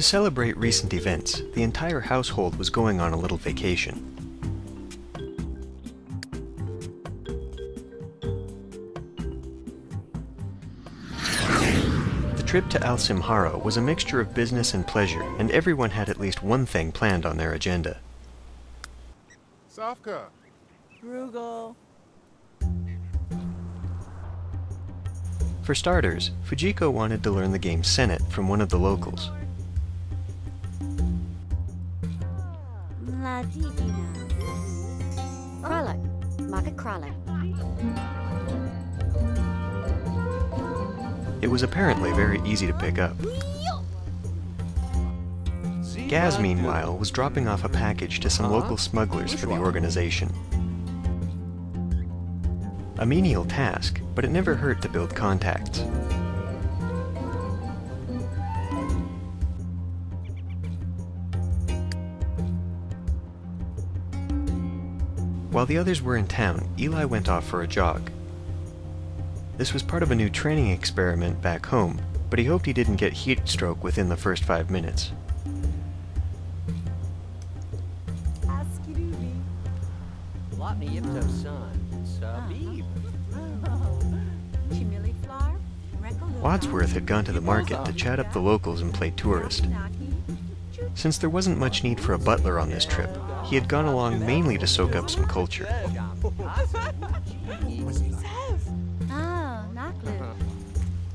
To celebrate recent events, the entire household was going on a little vacation. The trip to Simhara was a mixture of business and pleasure, and everyone had at least one thing planned on their agenda. Safka. Rugal. For starters, Fujiko wanted to learn the game Senet from one of the locals. It was apparently very easy to pick up. Gaz, meanwhile, was dropping off a package to some local smugglers for the organization. A menial task, but it never hurt to build contacts. While the others were in town, Eli went off for a jog. This was part of a new training experiment back home, but he hoped he didn't get heat stroke within the first 5 minutes. Wadsworth had gone to the market to chat up the locals and play tourist. Since there wasn't much need for a butler on this trip, he had gone along mainly to soak up some culture.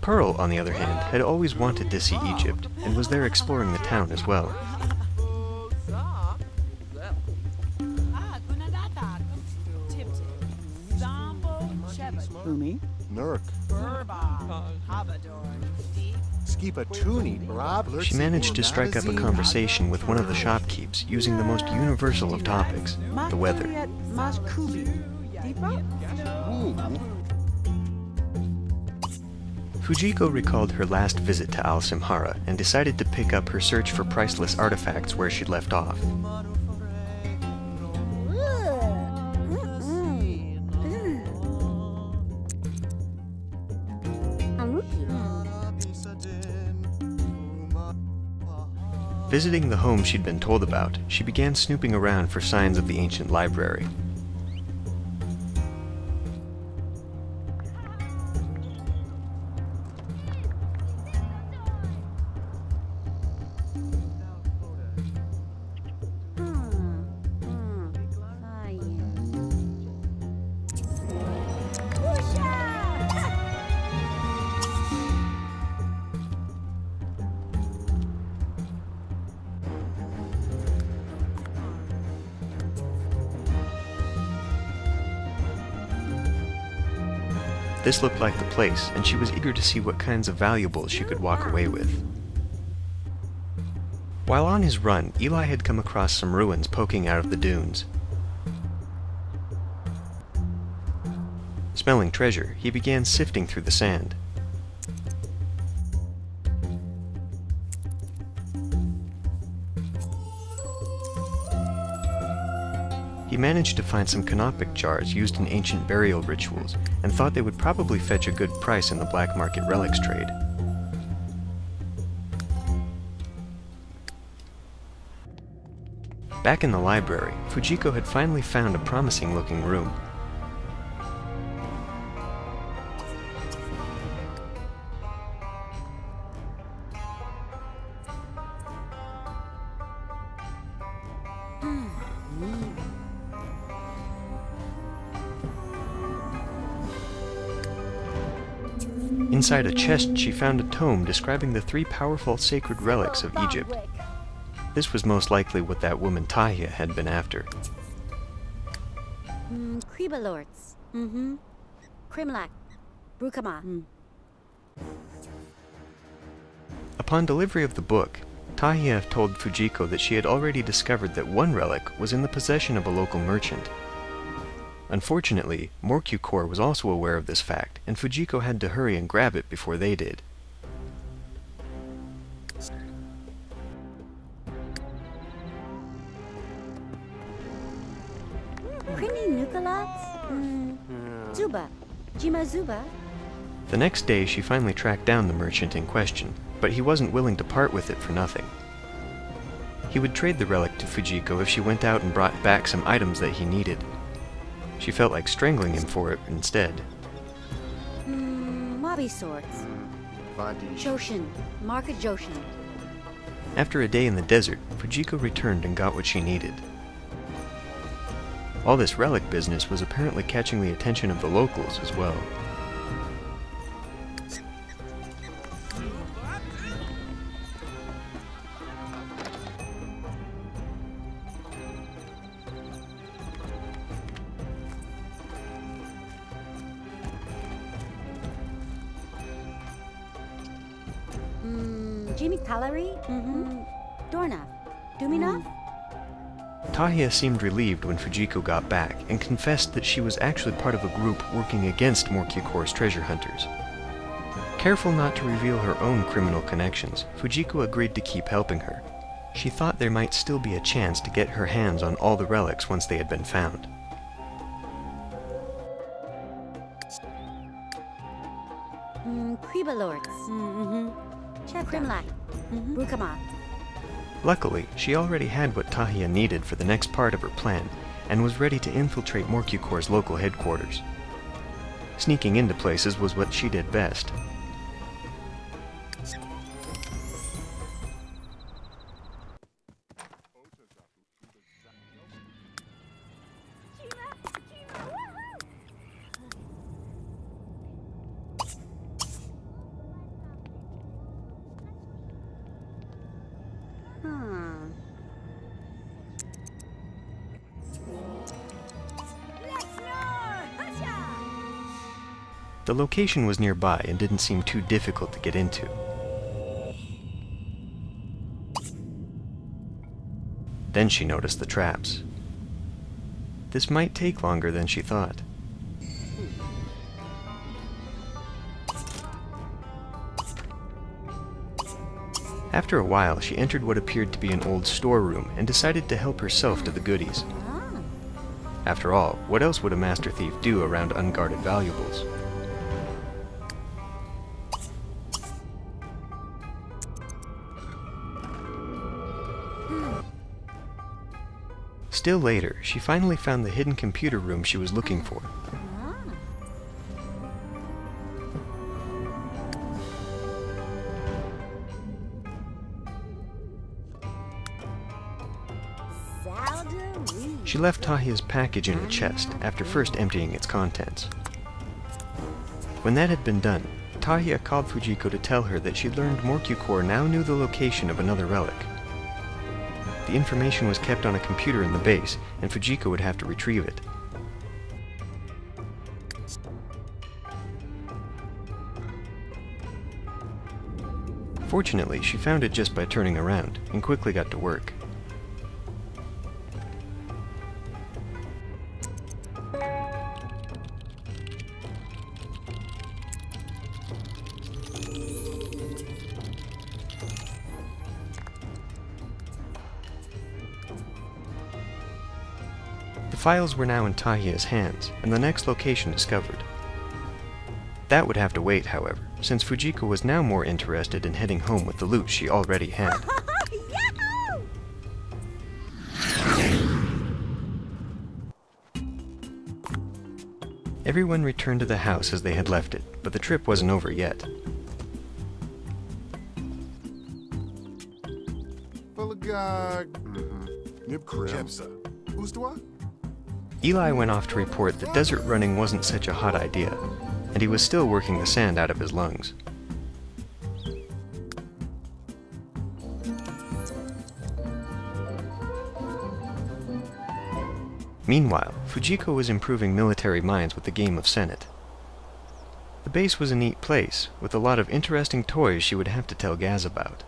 Pearl, on the other hand, had always wanted to see Egypt, and was there exploring the town as well. Nurk. She managed to strike up a conversation with one of the shopkeepers using the most universal of topics, the weather. Fujiko recalled her last visit to Simhara and decided to pick up her search for priceless artifacts where she'd left off. Visiting the home she'd been told about, she began snooping around for signs of the ancient library. This looked like the place, and she was eager to see what kinds of valuables she could walk away with. While on his run, Eli had come across some ruins poking out of the dunes. Smelling treasure, he began sifting through the sand. He managed to find some canopic jars used in ancient burial rituals, and thought they would probably fetch a good price in the black market relics trade. Back in the library, Fujiko had finally found a promising-looking room. Inside a chest, she found a tome describing the 3 powerful sacred relics of Egypt. This was most likely what that woman Tahia had been after. Kribalorts. Krimlak. Brukama. Upon delivery of the book, Tahia told Fujiko that she had already discovered that one relic was in the possession of a local merchant. Unfortunately, Morkyukor was also aware of this fact, and Fujiko had to hurry and grab it before they did. The next day she finally tracked down the merchant in question, but he wasn't willing to part with it for nothing. He would trade the relic to Fujiko if she went out and brought back some items that he needed. She felt like strangling him for it instead. Mobby sorts. Vadish. Joshin. Market Joshin. After a day in the desert, Fujiko returned and got what she needed. All this relic business was apparently catching the attention of the locals as well. Jimmy Calorie? Dorna. Dumina? Tahia seemed relieved when Fujiko got back and confessed that she was actually part of a group working against Morkyukor's treasure hunters. Careful not to reveal her own criminal connections, Fujiko agreed to keep helping her. She thought there might still be a chance to get her hands on all the relics once they had been found. Kribalords. Krimlak. Brukama. Luckily, she already had what Tahia needed for the next part of her plan, and was ready to infiltrate Morkyukor's local headquarters. Sneaking into places was what she did best. The location was nearby and didn't seem too difficult to get into. Then she noticed the traps. This might take longer than she thought. After a while, she entered what appeared to be an old storeroom and decided to help herself to the goodies. After all, what else would a master thief do around unguarded valuables? Still later, she finally found the hidden computer room she was looking for. She left Tahia's package in a chest after first emptying its contents. When that had been done, Tahia called Fujiko to tell her that she learned Morkyukor now knew the location of another relic. The information was kept on a computer in the base, and Fujiko would have to retrieve it. Fortunately, she found it just by turning around, and quickly got to work. The files were now in Tahia's hands, and the next location discovered. That would have to wait, however, since Fujiko was now more interested in heading home with the loot she already had. Everyone returned to the house as they had left it, but the trip wasn't over yet. Eli went off to report that desert running wasn't such a hot idea, and he was still working the sand out of his lungs. Meanwhile, Fujiko was improving military minds with the game of Senate. The base was a neat place, with a lot of interesting toys she would have to tell Gaz about.